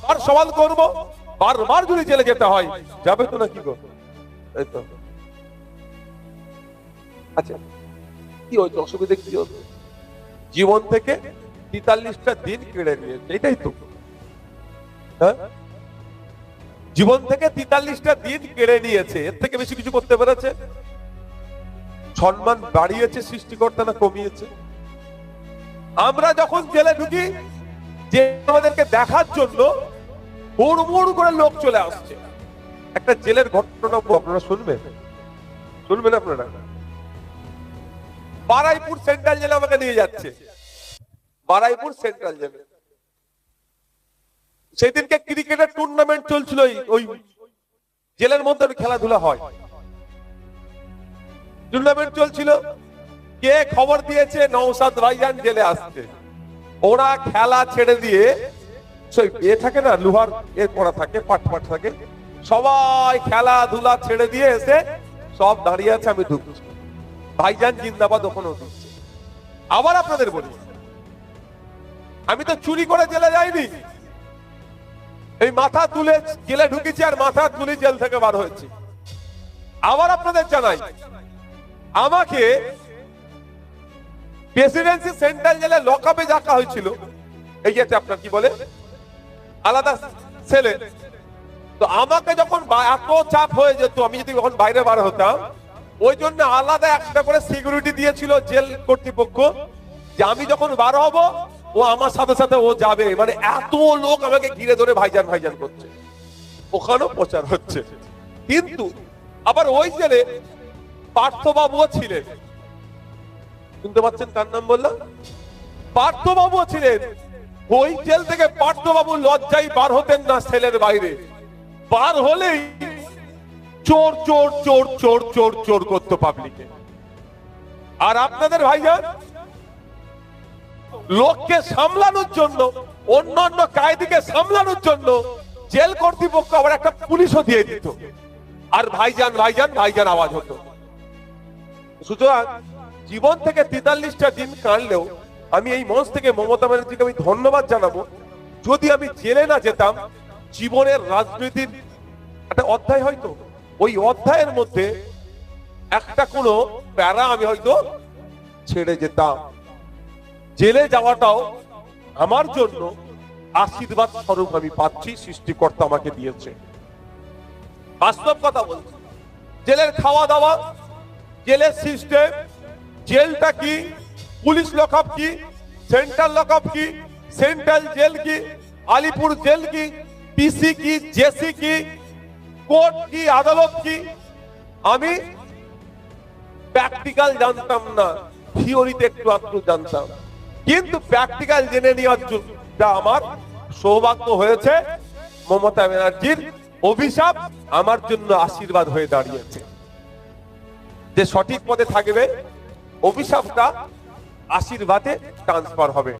বারবার সওয়াল করব, বারবার যদি জেলে যেতে হয়, যাবে তো না কি গো? এই তো। আচ্ছা, কি হয়েছে, অসুবিধা কি হতো? জীবন থেকে 43টা দিন কেড়ে নিয়েছে, এটাই তো। হ্যাঁ, জীবন থেকে 43টা দিন কেড়ে নিয়েছে, এর থেকে বেশি কিছু করতে পেরেছে? সম্মান বাড়িয়েছে সৃষ্টিকর্তা না কমিয়েছে? আমরা যখন জেলে ঢুকি, যে আমাদেরকে দেখার জন্য হুড়মুড় করে লোক চলে আসছে। একটা জেলের ঘটনা আপনারা শুনবেন, শুনবেন আপনারা। বারাইপুর সেন্ট্রাল জেলে আমাকে নিয়ে যাচ্ছে, বারাইপুর সেন্ট্রাল জেলে। সেদিনকে ক্রিকেটের টুর্নামেন্ট চলছিল, ওই জেলের মধ্যে খেলাধুলা হয়, টুর্নামেন্ট চলছিল। কে খবর দিয়েছে নওশাদ ভাইজান জেলে আসছে? ওরা খেলা ছেড়ে দিয়ে, সেই এ থাকে না, লোহার এর করা থাকে, পাট পাট থাকে, সবাই খেলাধুলা ছেড়ে দিয়ে এসে সব দাঁড়িয়ে আছে, আমি ঢুকছি। ভাইজান জিন্দাবাদ ওখানে ঢুকছে। আবার আপনাদের বলি, আমি তো চুরি করে জেলে যাইনি, এই মাথা তুলে জেলে ঢুকেছি আর মাথা তুলে জেল থেকে বার হয়েছি। আবার আপনাদের জানাই, আমাকে প্রেসিডেন্সি সেন্ট্রাল জেলে লকআপে রাখা হয়েছিল, এই যে আপনার কি বলে আলাদা সেলে। তো আমাকে যখন এত চাপ হয়ে যেত, আমি যদি যখন বাইরে বার হতাম, ওই জন্য আলাদা একটা করে সিকিউরিটি দিয়েছিল জেল কর্তৃপক্ষ, যে আমি যখন বার হব ও আমার সাথে সাথে ও যাবে। মানে এত লোক আমাকে ঘিরে ধরে ভাইজান ভাইজান করছে, ওখানেও প্রচার হচ্ছে। কিন্তু আবার ওই জেলে পার্থবাবুও ছিলেন, শুনতে পাচ্ছেন কার নাম বললাম? পার্থবাবুও ছিলেন। ওই জেল থেকে পার্থবাবু লজ্জায় বার হতেন না সেলের বাইরে, বার হলেই চোর চোর চোর চোর চোর চোর করতো পাবলিকে। আর আপনাদের ভাইজান লোককে সামলানোর জন্য, অন্যান্য কায়দিকে সামলানোর জন্য জেল কর্তৃপক্ষ আবার একটা পুলিশও দিয়ে দিত, আর ভাইজান ভাইজান ভাইজান আওয়াজ হতো। সুতরাং জীবন থেকে 43টা দিন কাটলেও আমি এই মঞ্চ থেকে মমতা ব্যানার্জিকে আমি ধন্যবাদ জানাবো। যদি আমি জেলে না যেতাম, জীবনের রাজনীতির একটা অধ্যায়, হয়তো ওই অধ্যায়ের মধ্যে একটা কোনো প্যারা আমি হয়তো ছেড়ে যেতাম। জেলে যাওয়াটাও আমার জন্য আশীর্বাদ স্বরূপ আমি পাচ্ছি, সৃষ্টিকর্তা আমাকে দিয়েছে। বাস্তব কথা বলছি, জেলের খাওয়া দাওয়া, জেলের সিস্টেম, জেলটা কি, পুলিশ লকআপ কি, সেন্ট্রাল লকআপ কি, সেন্ট্রাল জেল কি, আলিপুর জেল কি, পিসি কি, জেসি কি, কোর্ট কি, আদালত কি, আমি প্র্যাকটিক্যাল জানতাম না, থিওরিতে একটু আধটু জানতাম। কিন্তু প্র্যাকটিক্যাল জেনে নেওয়ার জন্য আমার সৌভাগ্য হয়েছে। মমতা ব্যানার্জির অভিশাপ আমার জন্য আশীর্বাদ হয়ে দাঁড়িয়েছে। যে সঠিক পদে থাকবে, অভিশাপটা আশীর্বাদে ট্রান্সফার হবে।